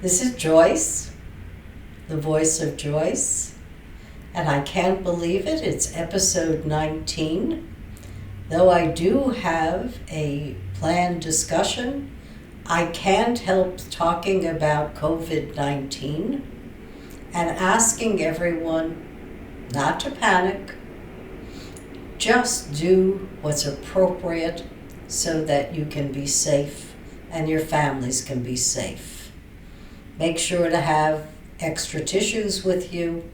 This is Joyce, the voice of Joyce, and I can't believe it, it's episode 19. Though I do have a planned discussion, I can't help talking about COVID-19 and asking everyone not to panic, just do what's appropriate so that you can be safe and your families can be safe. Make sure to have extra tissues with you,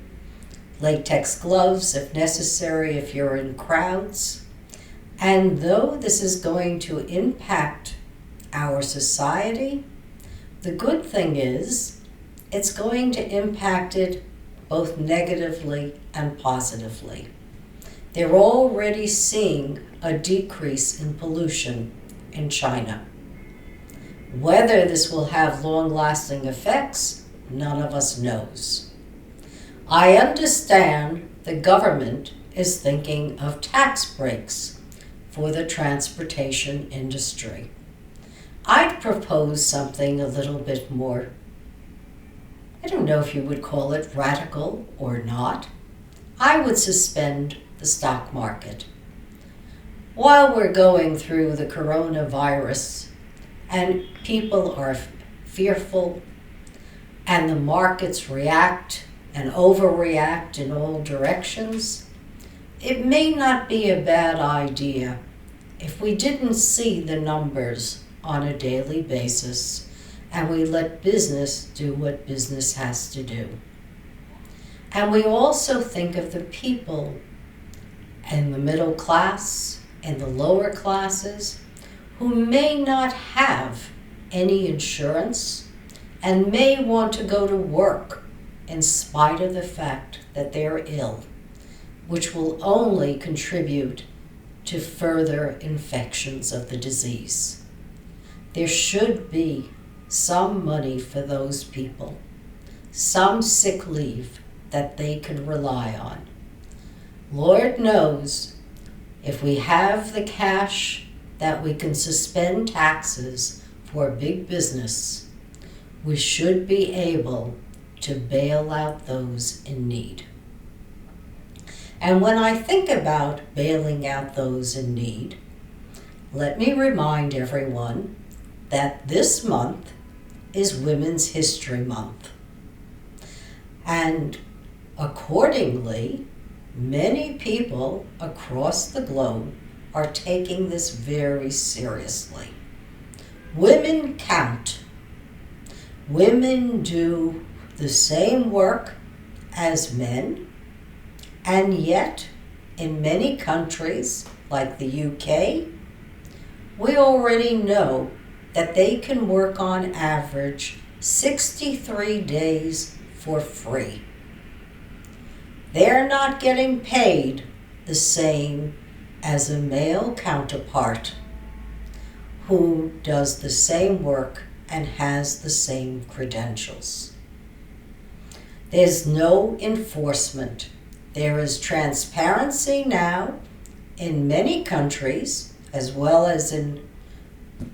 latex gloves if necessary if you're in crowds. And though this is going to impact our society, the good thing is it's going to impact it both negatively and positively. They're already seeing a decrease in pollution in China. Whether this will have long-lasting effects, none of us knows. I understand the government is thinking of tax breaks for the transportation industry. I'd propose something a little bit more, I don't know if you would call it radical or not. I would suspend the stock market. While we're going through the coronavirus and people are fearful and the markets react and overreact in all directions, it may not be a bad idea if we didn't see the numbers on a daily basis and we let business do what business has to do. And we also think of the people in the middle class and the lower classes who may not have any insurance and may want to go to work in spite of the fact that they're ill, which will only contribute to further infections of the disease. There should be some money for those people, some sick leave that they can rely on. Lord knows, if we have the cash that we can suspend taxes for big business, we should be able to bail out those in need. And when I think about bailing out those in need, let me remind everyone that this month is Women's History Month. And accordingly, many people across the globe are taking this very seriously. Women count. Women do the same work as men, and yet in many countries like the UK, we already know that they can work on average 63 days for free. They're not getting paid the same as a male counterpart who does the same work and has the same credentials. There's no enforcement. There is transparency now in many countries, as well as in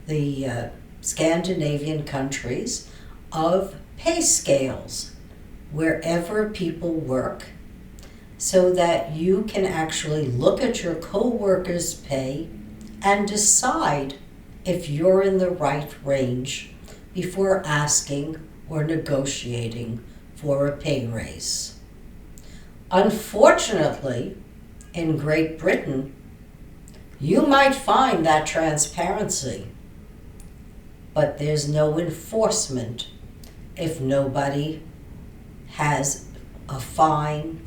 the Scandinavian countries, of pay scales wherever people work, so that you can actually look at your co-workers' pay and decide if you're in the right range before asking or negotiating for a pay raise. Unfortunately, in Great Britain, you might find that transparency, but there's no enforcement if nobody has a fine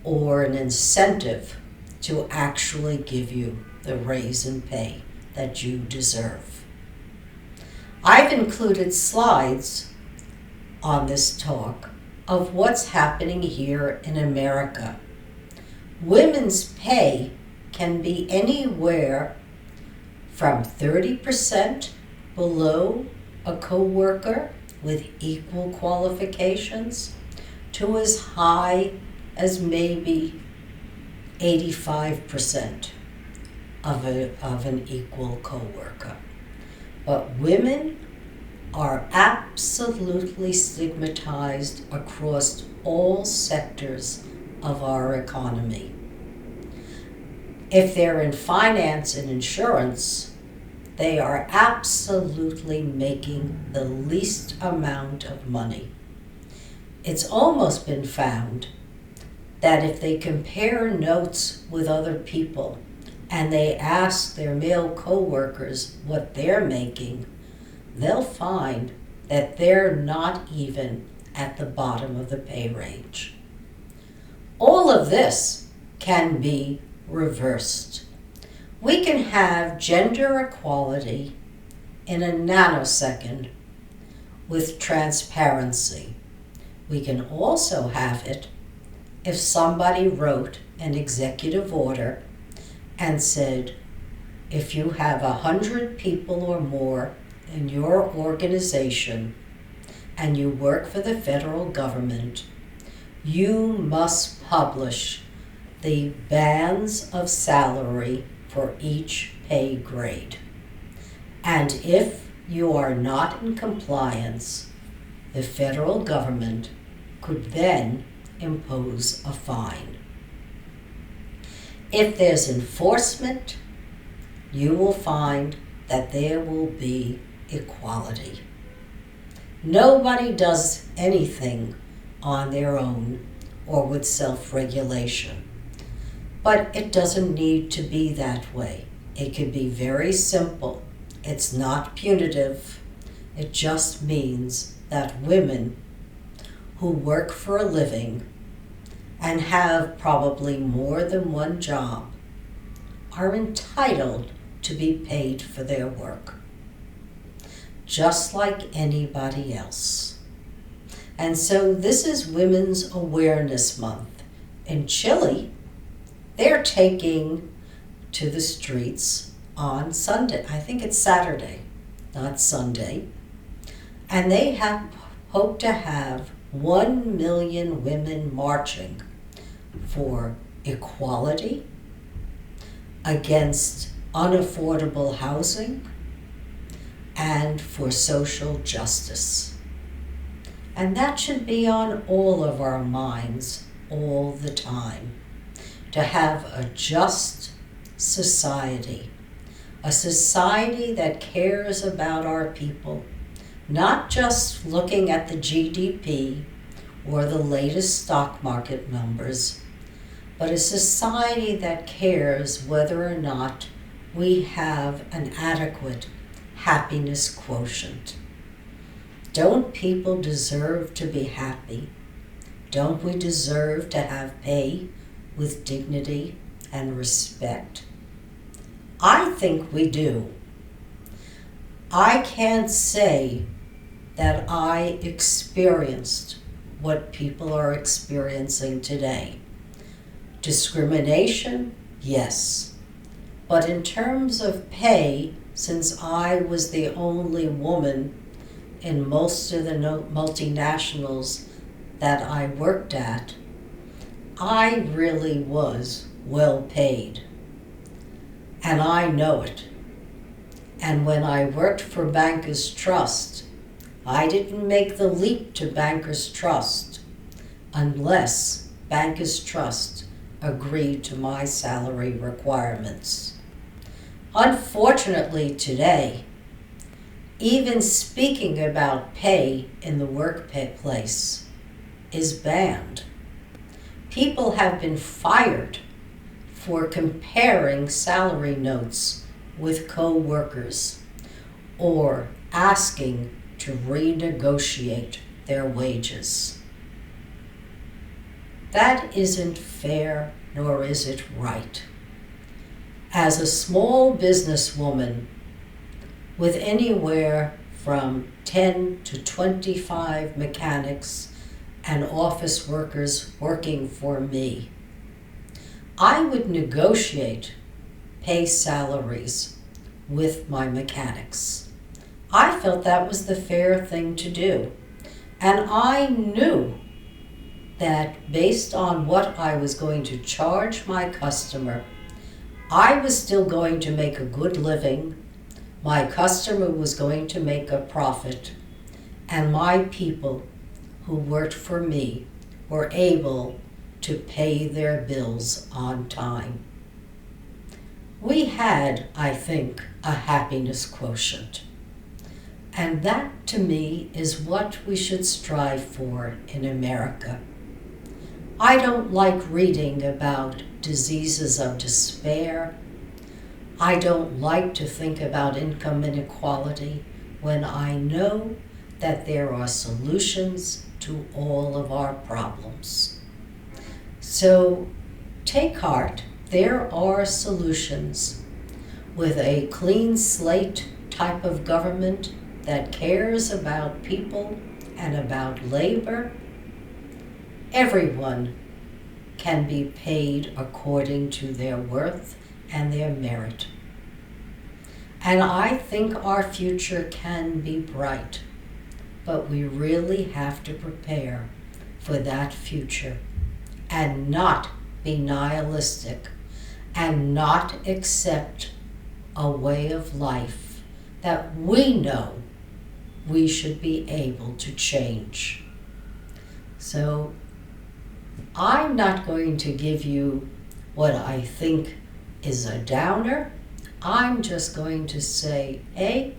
or an incentive to actually give you the raise in pay that you deserve. I've included slides on this talk of what's happening here in America. Women's pay can be anywhere from 30% below a coworker with equal qualifications to as high as maybe 85% of an equal coworker. But women are absolutely stigmatized across all sectors of our economy. If they're in finance and insurance, they are absolutely making the least amount of money. It's almost been found that if they compare notes with other people and they ask their male co-workers what they're making, they'll find that they're not even at the bottom of the pay range. All of this can be reversed. We can have gender equality in a nanosecond with transparency. We can also have it if somebody wrote an executive order and said, if you have 100 people or more in your organization and you work for the federal government, you must publish the bands of salary for each pay grade. And if you are not in compliance, the federal government could then impose a fine. If there's enforcement, you will find that there will be equality. Nobody does anything on their own or with self-regulation. But it doesn't need to be that way. It can be very simple. It's not punitive. It just means that women who work for a living and have probably more than one job are entitled to be paid for their work, just like anybody else. And so this is Women's Awareness Month. In Chile, they're taking to the streets on Sunday. I think it's Saturday, not Sunday. And they hope to have 1 million women marching for equality, against unaffordable housing, and for social justice. And that should be on all of our minds all the time, to have a just society, a society that cares about our people, not just looking at the GDP or the latest stock market numbers, but a society that cares whether or not we have an adequate happiness quotient. Don't people deserve to be happy? Don't we deserve to have pay with dignity and respect? I think we do. I can't say that I experienced what people are experiencing today. Discrimination, yes. But in terms of pay, since I was the only woman in most of the multinationals that I worked at, I really was well paid. And I know it. And when I worked for Bankers Trust, I didn't make the leap to Bankers Trust unless Bankers Trust agreed to my salary requirements. Unfortunately today, even speaking about pay in the workplace is banned. People have been fired for comparing salary notes with co-workers or asking to renegotiate their wages. That isn't fair, nor is it right. As a small businesswoman with anywhere from 10 to 25 mechanics and office workers working for me, I would negotiate pay salaries with my mechanics. I felt that was the fair thing to do. And I knew that based on what I was going to charge my customer, I was still going to make a good living, my customer was going to make a profit, and my people who worked for me were able to pay their bills on time. We had, I think, a happiness quotient. And that, to me, is what we should strive for in America. I don't like reading about diseases of despair. I don't like to think about income inequality when I know that there are solutions to all of our problems. So take heart, there are solutions. With a clean slate type of government that cares about people and about labor, everyone can be paid according to their worth and their merit. And I think our future can be bright, but we really have to prepare for that future and not be nihilistic and not accept a way of life that we know we should be able to change. So I'm not going to give you what I think is a downer. I'm just going to say, hey,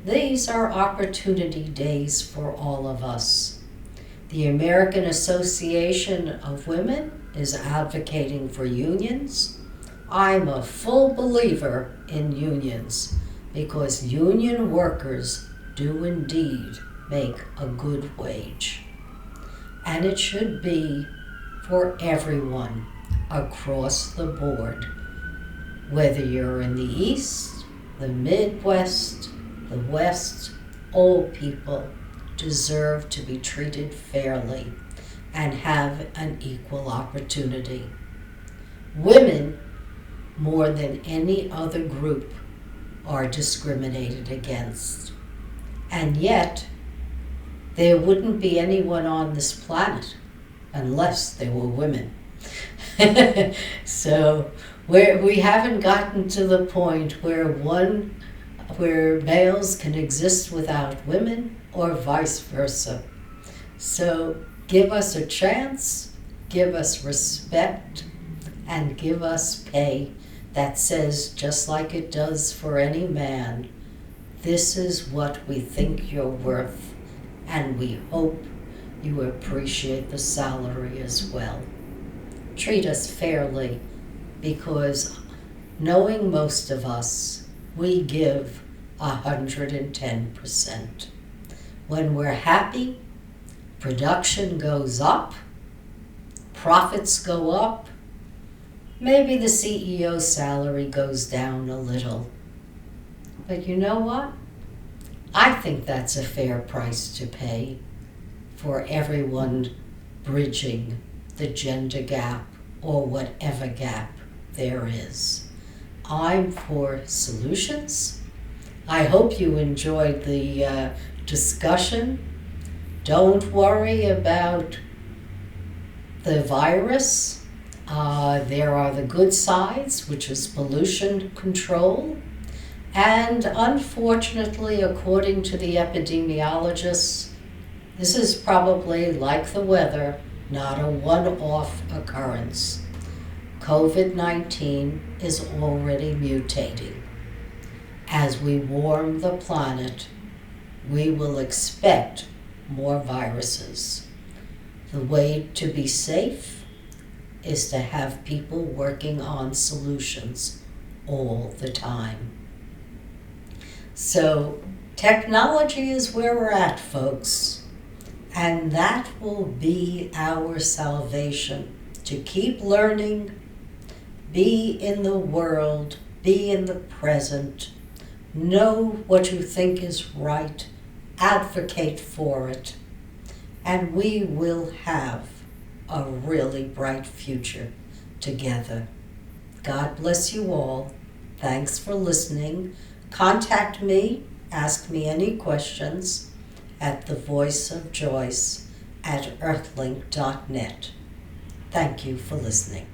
these are opportunity days for all of us. The American Association of Women is advocating for unions. I'm a full believer in unions because union workers do indeed make a good wage. And it should be for everyone across the board, whether you're in the East, the Midwest, the West, all people deserve to be treated fairly and have an equal opportunity. Women, more than any other group, are discriminated against. And yet, there wouldn't be anyone on this planet unless there were women. So we haven't gotten to the point where males can exist without women or vice versa. So give us a chance, give us respect, and give us pay that says, just like it does for any man, this is what we think you're worth, and we hope you appreciate the salary as well. Treat us fairly, because knowing most of us, we give 110%. When we're happy, production goes up, profits go up, maybe the CEO's salary goes down a little. But you know what? I think that's a fair price to pay for everyone bridging the gender gap or whatever gap there is. I'm for solutions. I hope you enjoyed the discussion. Don't worry about the virus. There are the good sides, which is pollution control. And unfortunately, according to the epidemiologists, this is probably like the weather, not a one-off occurrence. COVID-19 is already mutating. As we warm the planet, we will expect more viruses. The way to be safe is to have people working on solutions all the time. So technology is where we're at, folks, and that will be our salvation, to keep learning, be in the world, be in the present, know what you think is right, advocate for it, and we will have a really bright future together. God bless you all. Thanks for listening. Contact me, ask me any questions at thevoiceofjoyce@earthlink.net. Thank you for listening.